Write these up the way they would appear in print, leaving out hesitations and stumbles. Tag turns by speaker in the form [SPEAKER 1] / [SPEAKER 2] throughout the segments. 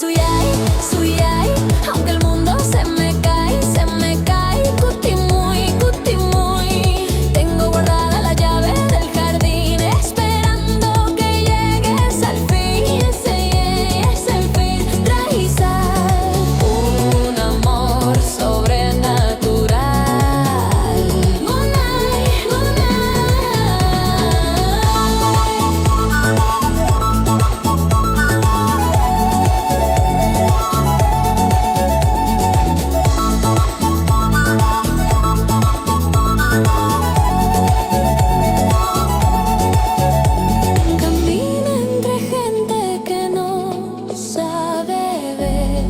[SPEAKER 1] suyay, suyay. Aunque el mundo se me cae, cuti muy. Tengo guardada la llave del jardín, esperando que llegues al fin. Ese es el fin. Raízal, un amor sobrenatural. Gunay, camina entre gente que no sabe ver,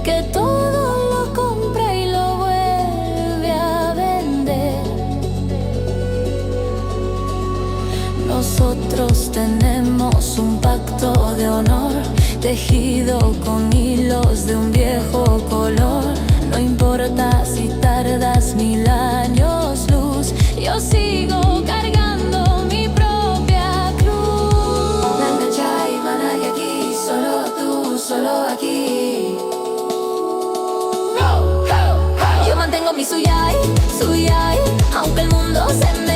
[SPEAKER 1] que todo lo compra y lo vuelve a vender. Nosotros tenemos un pacto de honor, tejido con hilos de un viejo color. No importa si tardas 1000 años luz, yo sigo cargando mi propia cruz. Nancachay, Manay aquí, solo tú, solo aquí. Yo mantengo mi suyay, suyay. Aunque el mundo se me